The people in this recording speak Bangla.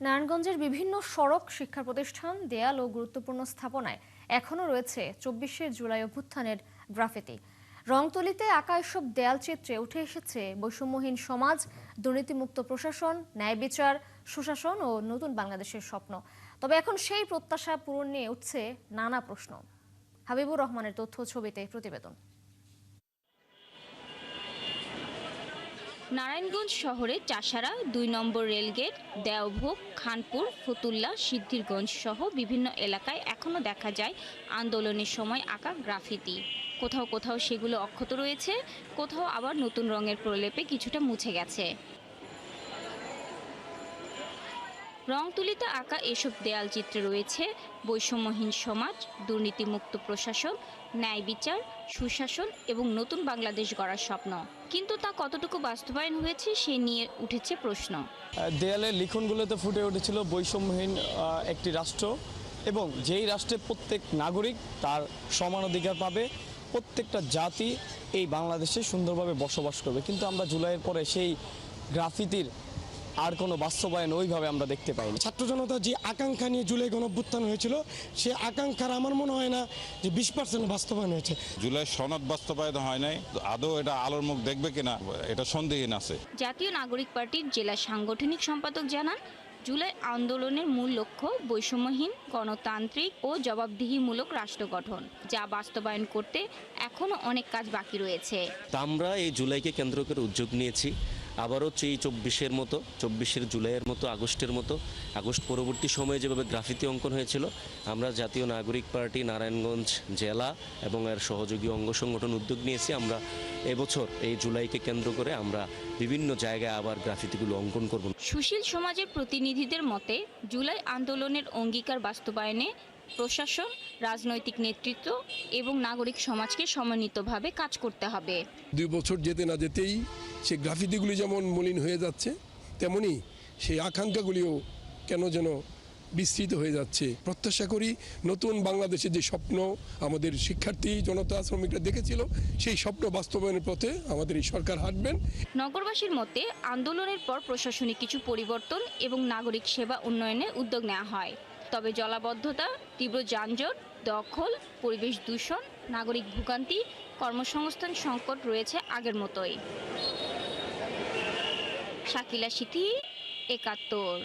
নারায়ণগঞ্জের বিভিন্ন সড়ক, শিক্ষা প্রতিষ্ঠান, দেয়াল ও গুরুত্বপূর্ণ স্থাপনায় এখনও রয়েছে ২৪শে জুলাই অভ্যুত্থানের গ্রাফিতি। রংতুলিতে আঁকা এসব দেয়াল চিত্রে উঠে এসেছে বৈষম্যহীন সমাজ, দুর্নীতিমুক্ত প্রশাসন, ন্যায় বিচার, সুশাসন ও নতুন বাংলাদেশের স্বপ্ন। তবে এখন সেই প্রত্যাশা পূরণ নিয়ে উঠছে নানা প্রশ্ন। হাবিবুর রহমানের তথ্য ছবিতে প্রতিবেদন। নারায়ণগঞ্জ শহরে চাষারা, ২ নম্বর রেলগেট, দেওভোগ, খানপুর, ফতুল্লা, সিদ্ধিরগঞ্জ সহ বিভিন্ন এলাকায় এখনও দেখা যায় আন্দোলনের সময় আঁকা গ্রাফিতি। কোথাও কোথাও সেগুলো অক্ষত রয়েছে, কোথাও আবার নতুন রঙের প্রলেপে কিছুটা মুছে গেছে। রংতুলিতে আঁকা এসব দেয়াল চিত্রে রয়েছে বৈষম্যহীন সমাজ, দুর্নীতিমুক্ত প্রশাসন, ন্যায় বিচার, সুশাসন এবং নতুন বাংলাদেশ গড়ার স্বপ্ন। কিন্তু তা কতটুকু বাস্তবায়ন হয়েছে সে নিয়ে উঠেছে প্রশ্ন। দেয়ালের লিখনগুলোতে ফুটে উঠেছিল বৈষম্যহীন একটি রাষ্ট্র, এবং যেই রাষ্ট্রে প্রত্যেক নাগরিক তার সমান অধিকার পাবে, প্রত্যেকটা জাতি এই বাংলাদেশে সুন্দরভাবে বসবাস করবে। কিন্তু আমরা জুলাইয়ের পরে সেই গ্রাফিতির আর কোনো বাস্তবায়ন ওইভাবে আমরা দেখতে পাইনি। ছাত্র জনতা যে আকাঙ্ক্ষা নিয়ে জুলাই গণঅভ্যুত্থান হয়েছিল, সে আকাঙ্ক্ষার আমার মনে হয় না যে 20% বাস্তবায়ন হয়েছে। জুলাই সনদ বাস্তবায়ন হয় নাই, আদৌ এটা আলোর মুখ দেখবে কিনা এটা সন্দেহহীন আছে। জাতীয় নাগরিক পার্টির জেলা সাংগঠনিক সম্পাদক জানান, জুলাই আন্দোলনের মূল লক্ষ্য বৈষম্যহীন, গণতান্ত্রিক ও জবাবদিহিমূলক রাষ্ট্র গঠন, যা বাস্তবায়ন করতে এখনও অনেক কাজ বাকি রয়েছে। আমরা এই জুলাইকে কেন্দ্র করে উদ্যোগ নিয়েছি আবারও এই 24-এর জুলাইয়ের মতো, আগস্ট পরবর্তী সময়ে যেভাবে গ্রাফিতি অঙ্কন হয়েছিল, আমরা জাতীয় নাগরিক পার্টি নারায়ণগঞ্জ জেলা এবং এর সহযোগী অঙ্গ সংগঠন উদ্যোগ নিয়েছি। আমরা এবছর এই জুলাইকে কেন্দ্র করে আমরা বিভিন্ন জায়গায় আবার গ্রাফিতিগুলো অঙ্কন করব। সুশীল সমাজের প্রতিনিধিদের মতে, জুলাই আন্দোলনের অঙ্গীকার বাস্তবায়নে প্রশাসন, রাজনৈতিক নেতৃত্ব এবং নাগরিক সমাজকে সমন্বিতভাবে কাজ করতে হবে। 2 বছর যেতে না যেতেই সে গ্রাফিতিগুলি যেমন মলিন হয়ে যাচ্ছে, তেমনি সেই আকাঙ্ক্ষাগুলিও কেন যেন বিস্তৃত হয়ে যাচ্ছে। প্রত্যাশা করি নতুন বাংলাদেশের যে স্বপ্ন আমাদের শিক্ষার্থী জনতা, শ্রমিকরা দেখেছিল, সেই স্বপ্ন বাস্তবায়নের পথে আমাদের এই সরকার হাঁটবেন। নগরবাসীর মতে, আন্দোলনের পর প্রশাসনিক কিছু পরিবর্তন এবং নাগরিক সেবা উন্নয়নে উদ্যোগ নেওয়া হয়। তবে জলাবদ্ধতা, তীব্র যানজট, দখল, পরিবেশ দূষণ, নাগরিক ভোগান্তি, কর্মসংস্থান সংকট রয়েছে আগের মতোই। শাকিলা সিথি, ৭১।